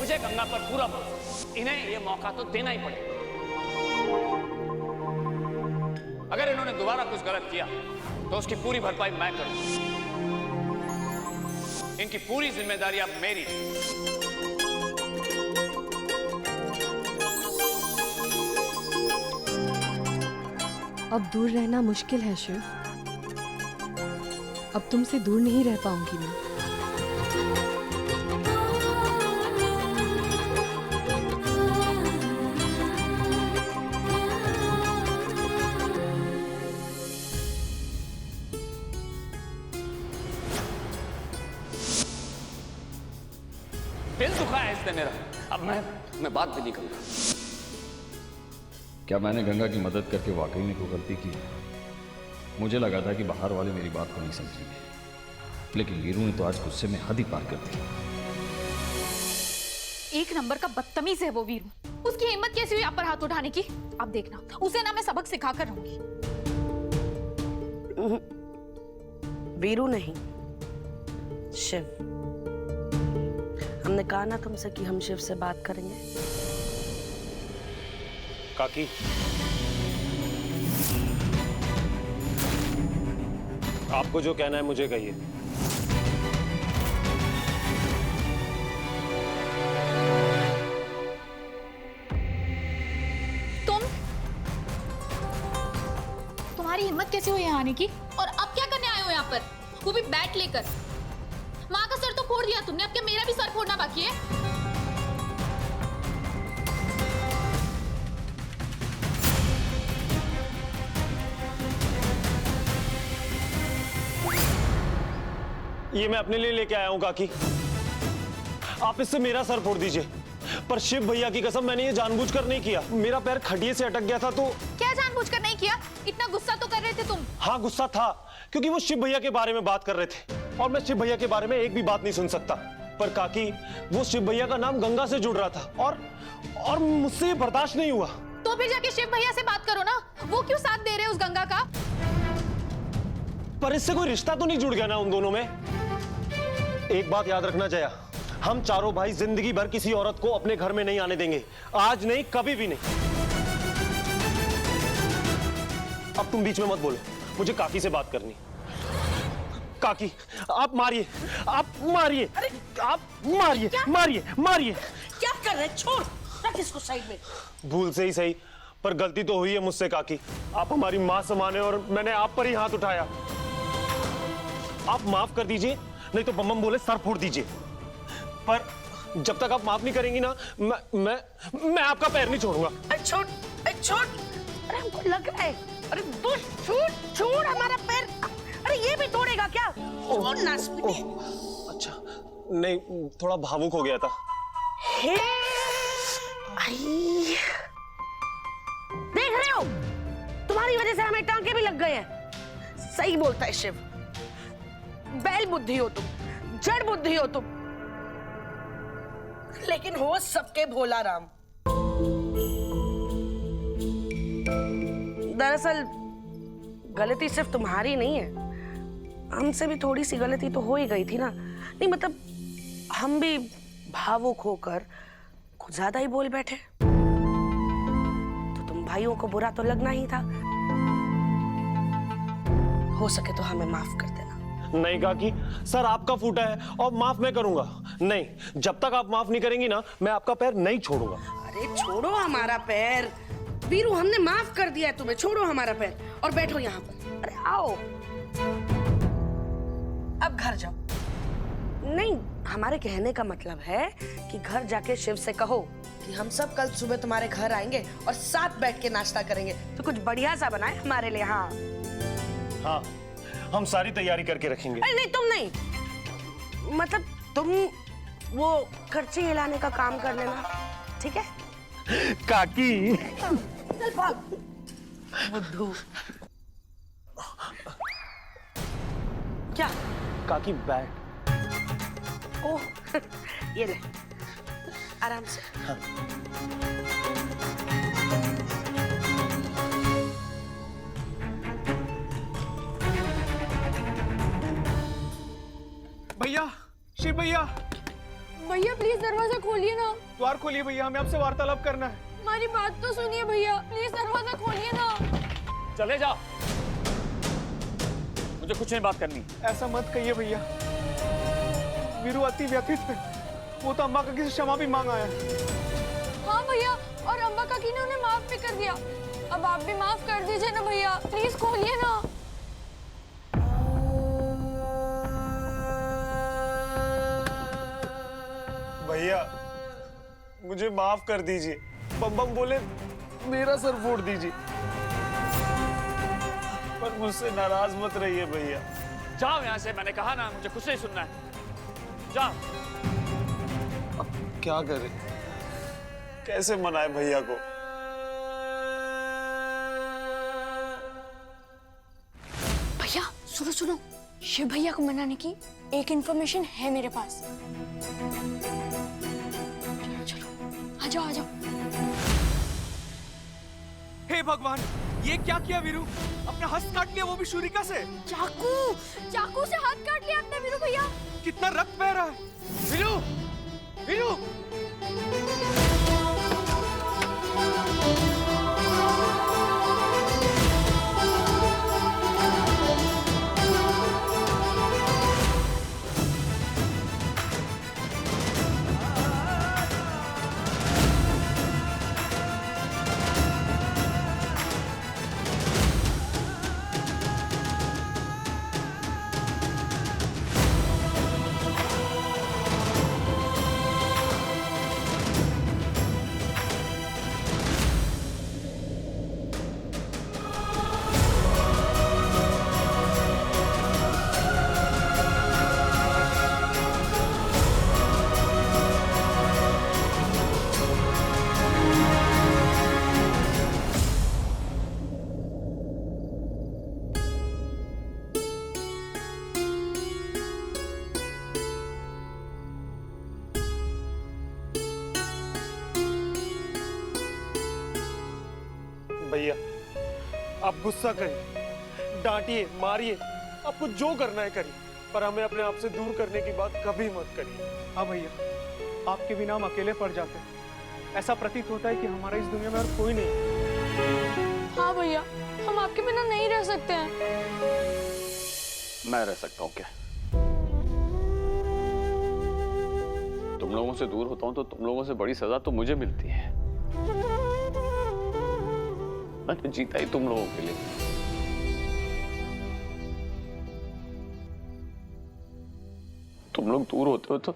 मुझे गंगा पर पूरा भरोसा, इन्हें ये मौका तो देना ही पड़ेगा। अगर इन्होंने दोबारा कुछ गलत किया तो उसकी पूरी भरपाई मैं करूंगा। इनकी पूरी जिम्मेदारी अब मेरी है। अब दूर रहना मुश्किल है शिव। अब तुमसे दूर नहीं रह पाऊंगी मैं। दिल दुखा है इसने मेरा, अब मैं बात भी नहीं करूंगा। क्या मैंने गंगा की मदद करके वाकई में कोई गलती की? मुझे लगा था कि बाहर वाले मेरी बात को नहीं समझेंगे, लेकिन वीरू ने तो आज गुस्से में हद ही पार कर दी। एक नंबर का बदतमीज है वो वीरू। उसकी हिम्मत कैसी हुई आप पर हाथ उठाने की? आप देखना, उसे ना मैं सबक सिखा कर रहूंगी। वीरू नहीं, शिव। हमने कहा ना तुमसे कि हम शिव से बात करेंगे। काकी, आपको जो कहना है मुझे कहिए। तुम्हारी हिम्मत कैसे हुई यहाँ आने की? और अब क्या करने आए हो यहाँ पर, वो भी बैट लेकर? माँ का सर तो फोड़ दिया तुमने, अब क्या मेरा भी सर फोड़ना बाकी है? ये मैं अपने लिए लेके आया हूं काकी। आप इससे मेरा सर फोड़ दीजिए, पर शिव भैया की कसम मैंने ये जानबूझकर नहीं किया। मेरा पैर खटिए से अटक गया था तो। क्या जानबूझकर नहीं किया? इतना गुस्सा तो कर रहे थे तुम। हाँ गुस्सा था, क्योंकि वो शिव भैया के बारे में बात कर रहे थे और मैं शिव भैया के बारे में एक भी बात नहीं सुन सकता। पर काकी, वो शिव भैया का नाम गंगा से जुड़ रहा था और मुझसे ये बर्दाश्त नहीं हुआ। तो फिर जाके शिव भैया से बात करो ना, वो क्यों साथ दे रहे उस गंगा का? पर इससे कोई रिश्ता तो नहीं जुड़ गया ना उन दोनों में? एक बात याद रखना जया, हम चारों भाई जिंदगी भर किसी औरत को अपने घर में नहीं आने देंगे। आज नहीं, कभी भी नहीं। अब तुम बीच में मत बोलो, मुझे काकी से बात करनी। काकी, आप मारिए, आप मारिए, आप मारिए, मारिए, मारिए। क्या कर रहे? छोड़, रख इसको साइड में। भूल से ही सही, पर गलती तो हुई है मुझसे काकी। आप हमारी मां समाने और मैंने आप पर ही हाथ उठाया। आप माफ कर दीजिए, नहीं तो बम बम बोले सर फोड़ दीजिए। पर जब तक आप माफ नहीं करेंगी ना, मैं आपका पैर नहीं छोड़ूंगा। अरे छोड़, अरे छोड़। अरे हमको लग रहा है। अरे छोड़, छोड़ हमारा पैर। अरे ये भी तोड़ेगा क्या? छोड़ ना। अच्छा, नहीं, थोड़ा भावुक हो गया था। हे, आई। देख रहे हो, तुम्हारी वजह से हमें टांके भी लग गए हैं। सही बोलता है शिव, बैल बुद्धि हो तुम, जड़ बुद्धि हो तुम, लेकिन हो सबके भोला राम। दरअसल गलती सिर्फ तुम्हारी नहीं है, हमसे भी थोड़ी सी गलती तो हो ही गई थी ना। नहीं मतलब हम भी भावुक होकर कुछ ज्यादा ही बोल बैठे, तो तुम भाइयों को बुरा तो लगना ही था। हो सके तो हमें माफ कर देना। नहीं काकी, सर आपका फूटा है और माफ मैं करूंगा। नहीं, जब तक आप माफ नहीं करेंगी ना, मैं आपका पैर नहीं छोड़ूंगा। अरे छोड़ो हमारा पैर वीरू, हमने माफ कर दिया है तुम्हें। छोड़ो हमारा पैर और बैठो यहाँ पर। अरे आओ, अब घर जाओ। नहीं, हमारे कहने का मतलब है कि घर जाके शिव से कहो कि हम सब कल सुबह तुम्हारे घर आएंगे और साथ बैठ के नाश्ता करेंगे, तो कुछ बढ़िया सा बनाए हमारे लिए। हाँ हाँ, हम सारी तैयारी करके रखेंगे। अरे नहीं, तुम नहीं, मतलब तुम वो खर्ची हिलाने का काम कर लेना, ठीक है? काकी, चल भाग बुद्धू। क्या? काकी बैठ। ओह, ये ले, आराम से। हाँ। भैया, शिव भैया, भैया प्लीज दरवाजा खोलिए ना। द्वार खोलिए भैया, हमें आपसे वार्तालाप करना है। हमारी बात तो सुनिए भैया, प्लीज दरवाजा खोलिए ना। चले जाओ, मुझे कुछ नहीं बात करनी। ऐसा मत कहिए भैया, वीरू अति व्यथित है। वो तो अम्मा काकी से क्षमा भी मांग आया है। हाँ भैया, और अम्मा काकी ने उन्हें माफ भी कर दिया। अब आप भी माफ कर दीजिए ना भैया, प्लीज खोलिए ना। भैया मुझे माफ कर दीजिए। बम बम बोले मेरा सर फोड़ दीजिए, पर मुझसे नाराज मत रहिए भैया। जाओ यहाँ से, मैंने कहा ना मुझे कुछ नहीं सुनना है। जाओ। अब क्या करें, कैसे मनाए भैया को? भैया सुनो सुनो, शिव भैया को मनाने की एक इन्फॉर्मेशन है मेरे पास। चलो चलो, आ जाओ आ जाओ। हे भगवान, ये क्या किया वीरू? अपना हस्त काट लिया, वो भी छुरिका से। चाकू, चाकू से हाथ काट लिया आपने वीरू भैया। कितना रक्त बह रहा है। वीरू, वीरू। भैया आप गुस्सा करिए, डांटिए, मारिए, आपको जो करना है करिए, पर हमें अपने आप से दूर करने की बात कभी मत करिए। हाँ भैया, आपके बिना हम अकेले पड़ जाते हैं। ऐसा प्रतीत होता है कि हमारा इस दुनिया में और कोई नहीं। हाँ भैया, हम आपके बिना नहीं रह सकते हैं। मैं रह सकता हूँ क्या? तुम लोगों से दूर होता हूँ तो तुम लोगों से बड़ी सजा तो मुझे मिलती है। मैंने जीता ही तुम लोगों के लिए। तुम लोग दूर होते हो तो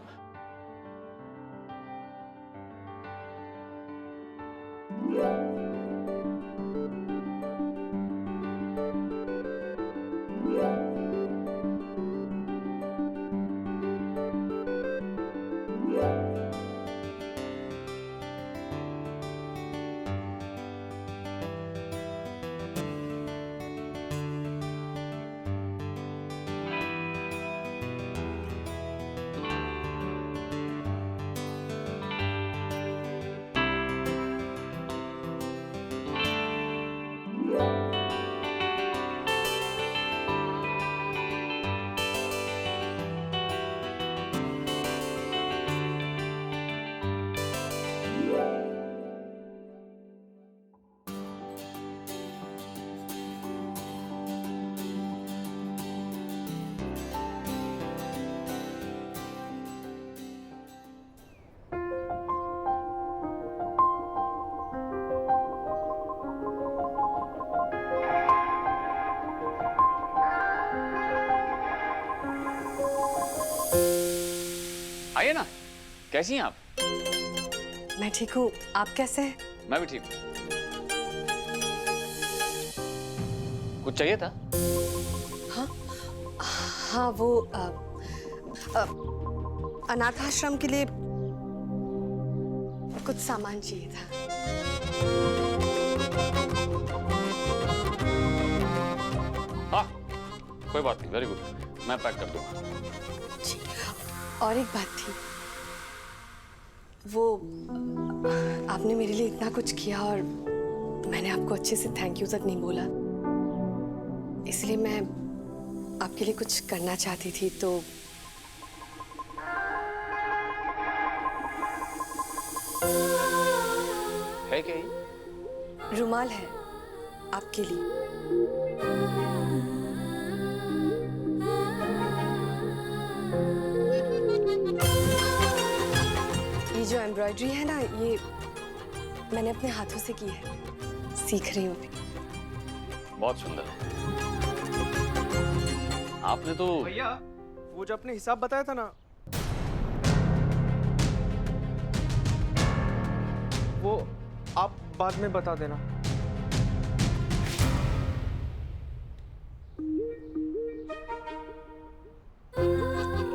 आइए ना। कैसी हैं आप? मैं ठीक हूँ, आप कैसे हैं? मैं भी ठीक हूँ। कुछ चाहिए था? हाँ हाँ, वो अनाथ आश्रम के लिए कुछ सामान चाहिए था। हाँ, कोई बात नहीं, वेरी गुड, मैं पैक कर दूंगा। जी, और एक बात थी, वो आपने मेरे लिए इतना कुछ किया और मैंने आपको अच्छे से थैंक यू तक नहीं बोला, इसलिए मैं आपके लिए कुछ करना चाहती थी। तो है क्या ये? रुमाल है आपके लिए। ये जो एम्ब्रॉयडरी है ना, ये मैंने अपने हाथों से की है, सीख रही हूँ अभी। बहुत सुंदर है। आपने तो भैया वो जो अपने हिसाब बताया था ना, वो आप बाद में बता देना।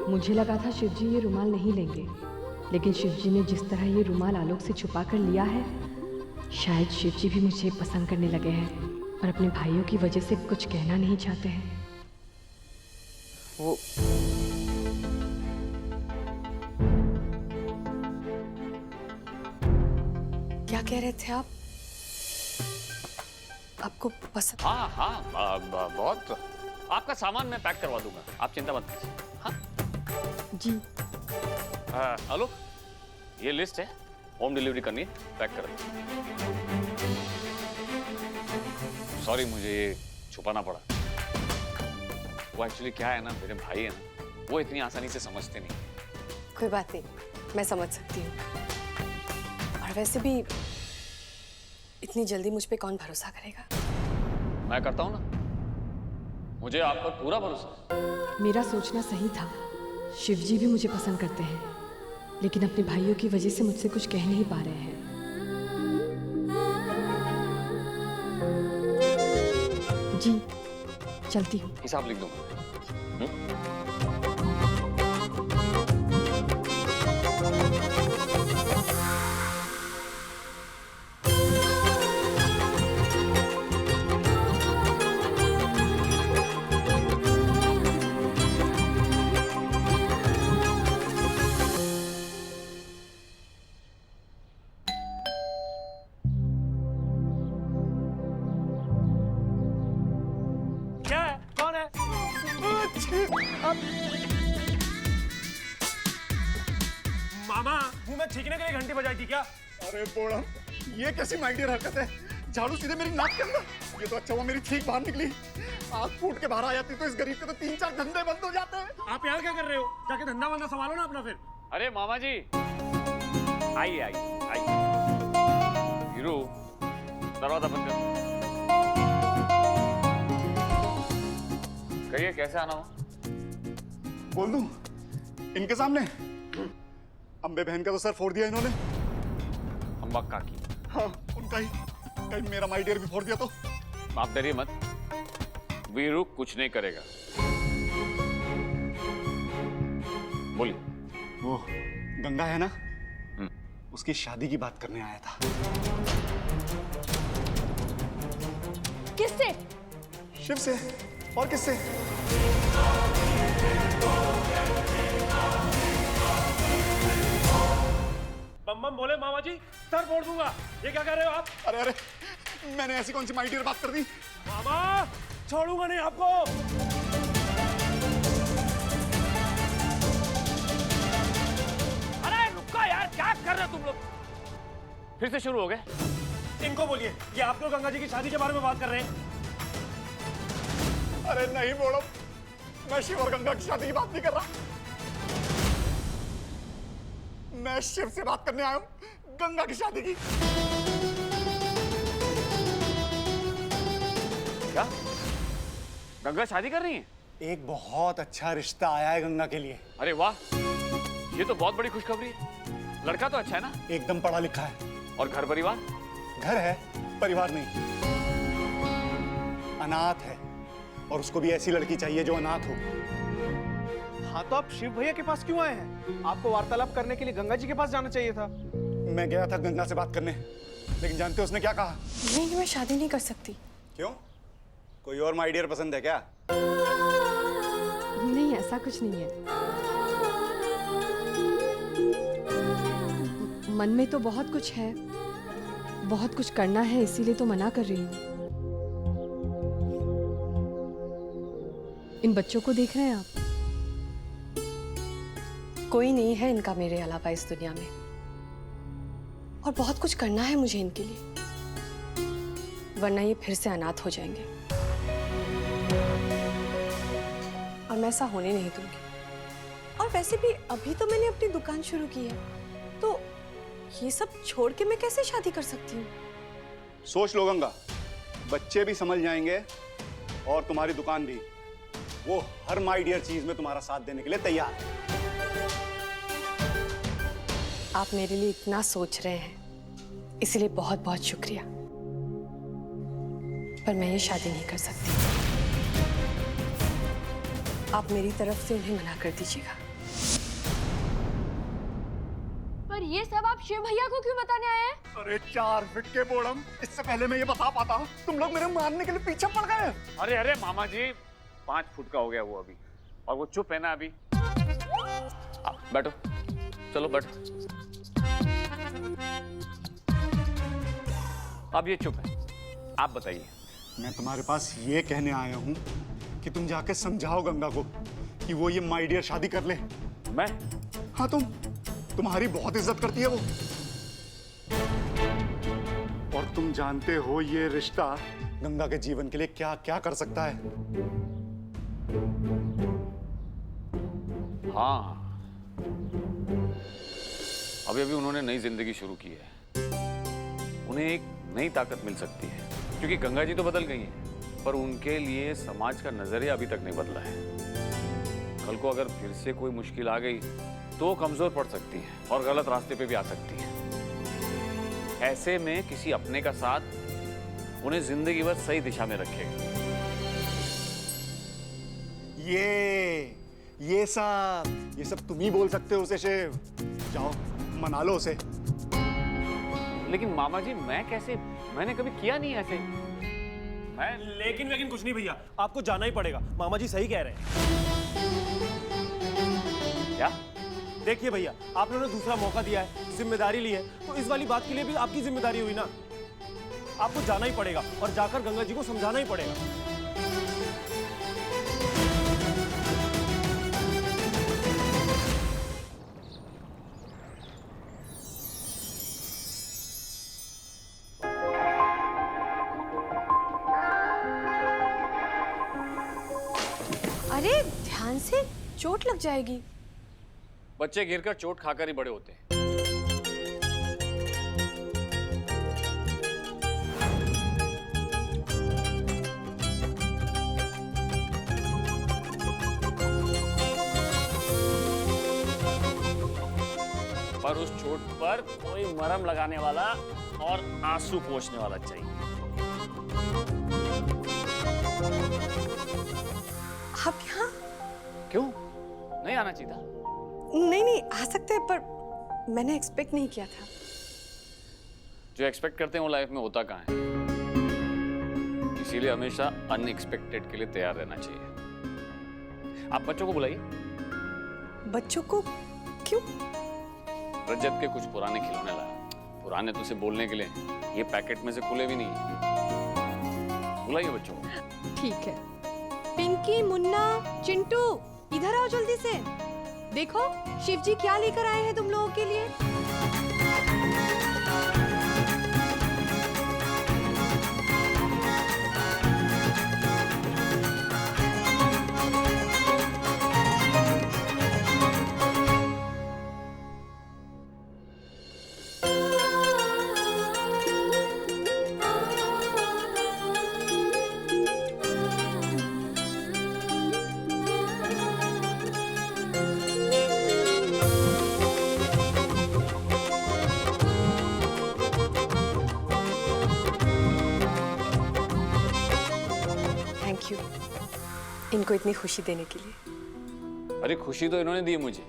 मुझे लगा था शिवजी ये रुमाल नहीं लेंगे, लेकिन शिवजी ने जिस तरह ये रुमाल आलोक से छुपा कर लिया है, शायद शिवजी भी मुझे पसंद करने लगे हैं और अपने भाइयों की वजह से कुछ कहना नहीं चाहते हैं। वो क्या कह रहे थे आप? आपको पसंद? हाँ हाँ, बहुत। आपका सामान मैं पैक करवा दूंगा, आप चिंता मत कीजिए। हाँ जी। हेलो, ये लिस्ट है, होम डिलीवरी करनी है, पैक कर। सॉरी, मुझे ये छुपाना पड़ा। वो एक्चुअली क्या है ना, मेरे भाई है ना, वो इतनी आसानी से समझते नहीं। कोई बात नहीं, मैं समझ सकती हूँ। और वैसे भी इतनी जल्दी मुझ पे कौन भरोसा करेगा? मैं करता हूँ ना, मुझे आप पर पूरा भरोसा है। मेरा सोचना सही था। शिवजी भी मुझे पसंद करते हैं, लेकिन अपने भाइयों की वजह से मुझसे कुछ कह नहीं पा रहे हैं। जी, चलती हूँ। हिसाब लिख दूंगा। क्या है? कौन है? मामा मुंह में छींकने के लिए घंटी बजाई थी क्या? अरे बोड़ा, ये कैसी माइडियर हरकत है? झाड़ू सीधे मेरी नाक के अंदर। ये तो अच्छा हुआ मेरी छींक बाहर निकली। आग फूट के बाहर आ जाती तो इस गरीब के तो 3-4 धंधे बंद हो जाते हैं। आप यहाँ क्या कर रहे हो? जाके धंधा वंधा संभालो ना अपना फिर। अरे मामा जी, आइए आइए आइए। हीरो, दरवाजा बंद कर। कहिए कैसे आना हो? बोल दूं इनके सामने? अम्बे बहन का तो सर फोड़ दिया इन्होंने। अम्बा काकी? हाँ, उनका ही। कहीं मेरा माइडियर भी फोड़ दिया तो? आप डरिए मत, वीरू कुछ नहीं करेगा। बोलिए। वो गंगा है ना, उसकी शादी की बात करने आया था। किससे? शिव से। और किससे? बम बम बोले मामा जी, सर फोड़ दूंगा। ये क्या कर रहे हो आप? अरे अरे, मैंने ऐसी कौन सी माइडियर बात कर दी? मामा, छोड़ूंगा नहीं आपको। अरे रुको यार, क्या कर रहे हो तुम लोग? फिर से शुरू हो गए? इनको बोलिए, ये आप लोग गंगा जी की शादी के बारे में बात कर रहे हैं। अरे नहीं बोलो, मैं शिव और गंगा की शादी की बात नहीं कर रहा। मैं शिव से बात करने आया हूं, गंगा की शादी की। क्या? गंगा शादी कर रही है? एक बहुत अच्छा रिश्ता आया है गंगा के लिए। अरे वाह, ये तो बहुत बड़ी खुशखबरी है। लड़का तो अच्छा है ना? एकदम पढ़ा लिखा है। और घर परिवार? घर है, परिवार नहीं। अनाथ है, और उसको भी ऐसी लड़की चाहिए जो अनाथ हो। हाँ, तो आप शिव भैया के पास क्यों आए हैं? आपको वार्तालाप करने के लिए गंगा जी के पास जाना चाहिए था। मैं गया था गंगा से बात करने, लेकिन जानते हो उसने क्या कहा? नहीं, मैं शादी नहीं कर सकती। क्यों? कोई और माइडियर पसंद है क्या? नहीं, ऐसा कुछ नहीं है। मन में तो बहुत कुछ है, बहुत कुछ करना है, इसीलिए तो मना कर रही हूँ। इन बच्चों को देख रहे हैं आप? कोई नहीं है इनका मेरे अलावा इस दुनिया में। और बहुत कुछ करना है मुझे इनके लिए, वरना ये फिर से अनाथ हो जाएंगे और मैं ऐसा होने नहीं दूंगी। और वैसे भी अभी तो मैंने अपनी दुकान शुरू की है, तो ये सब छोड़ के मैं कैसे शादी कर सकती हूँ? सोच लो गंगा, बच्चे भी समझ जाएंगे और तुम्हारी दुकान भी। वो हर माय डियर चीज में तुम्हारा साथ देने के लिए तैयार है। आप मेरे लिए इतना सोच रहे हैं, इसलिए बहुत बहुत शुक्रिया। पर मैं ये शादी नहीं कर सकती। आप मेरी तरफ से उन्हें मना कर दीजिएगा। पर ये सब आप शिव भैया को क्यों बताने आए हैं? अरे 4 फीट के बोड़म, इससे पहले मैं ये बता पाता, तुम लोग मेरे मारने के लिए पीछे पड़ गए। अरे अरे मामा जी, 5 फुट का हो गया वो अभी, और वो चुप है ना अभी। बैठो, चलो बैठो। अब ये चुप है, आप बताइए। मैं तुम्हारे पास ये कहने आया हूँ कि तुम जाके समझाओ गंगा को कि वो ये माय डियर शादी कर ले। मैं? हाँ, तुम्हारी बहुत इज्जत करती है वो, और तुम जानते हो ये रिश्ता गंगा के जीवन के लिए क्या क्या कर सकता है। हाँ, अभी अभी उन्होंने नई जिंदगी शुरू की है, उन्हें एक नई ताकत मिल सकती है, क्योंकि गंगा जी तो बदल गई हैं, पर उनके लिए समाज का नजरिया अभी तक नहीं बदला है। कल को अगर फिर से कोई मुश्किल आ गई तो कमजोर पड़ सकती है और गलत रास्ते पे भी आ सकती है। ऐसे में किसी अपने का साथ उन्हें जिंदगी भर सही दिशा में रखेगा। ये सब तुम ही बोल सकते हो उसे शिव। जाओ मना लो उसे। लेकिन मामा जी मैं कैसे, मैंने कभी किया नहीं ऐसे। लेकिन कुछ नहीं भैया, आपको जाना ही पड़ेगा। मामा जी सही कह रहे हैं। क्या? देखिए भैया, आपने उन्हें दूसरा मौका दिया है, जिम्मेदारी ली है, तो इस वाली बात के लिए भी आपकी जिम्मेदारी हुई ना। आपको जाना ही पड़ेगा और जाकर गंगा जी को समझाना ही पड़ेगा। अरे ध्यान से, चोट लग जाएगी। बच्चे गिरकर चोट खाकर ही बड़े होते हैं। पर उस चोट पर कोई मरहम लगाने वाला और आंसू पोंछने वाला चाहिए। आप यहाँ? क्यों नहीं आना चाहिए था? नहीं आ सकते हैं, पर मैंने एक्सपेक्ट नहीं किया था। जो एक्सपेक्ट करते हैं वो लाइफ में होता कहाँ है, इसीलिए हमेशा अनएक्सपेक्टेड के लिए तैयार रहना चाहिए। आप बच्चों को बुलाइए। बच्चों को क्यों? रजत के कुछ पुराने खिलौने लाया। पुराने तो उसे बोलने के लिए, ये पैकेट में से खुले भी नहीं है। बुलाइए बच्चों को। ठीक है। पिंकी, मुन्ना, चिंटू, इधर आओ जल्दी से। देखो शिवजी क्या लेकर आए हैं तुम लोगों के लिए। इनको इतनी खुशी देने के लिए। अरे खुशी तो इन्होंने दी मुझे,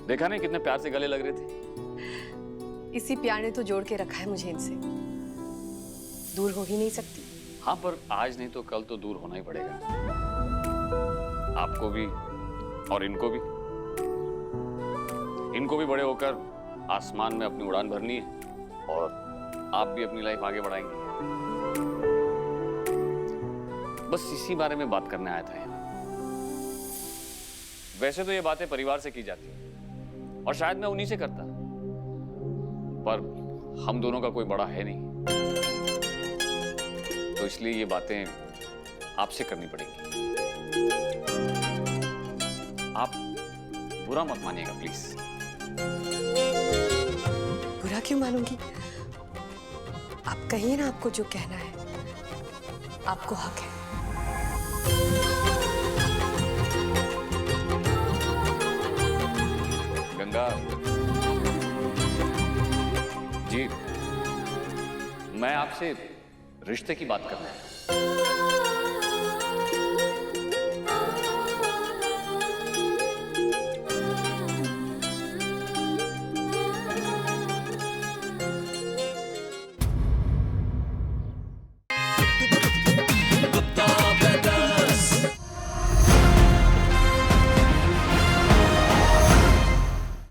देखा नहीं कितने प्यार से गले लग रहे थे। इसी प्यार ने तो जोड़ के रखा है मुझे इनसे, दूर हो ही नहीं सकती। हाँ, पर आज नहीं तो कल तो दूर होना ही पड़ेगा, आपको भी और इनको भी। इनको भी बड़े होकर आसमान में अपनी उड़ान भरनी है और आप भी अपनी लाइफ आगे बढ़ाएंगे। बस इसी बारे में बात करने आया था यहाँ। वैसे तो ये बातें परिवार से की जाती है और शायद मैं उन्हीं से करता, पर हम दोनों का कोई बड़ा है नहीं, तो इसलिए ये बातें आपसे करनी पड़ेंगी। आप बुरा मत मानिएगा प्लीज। बुरा क्यों मानूंगी? आप कहिए ना, आपको जो कहना है, आपको हक है। गंगा जी, मैं आपसे रिश्ते की बात कर रहा हूं।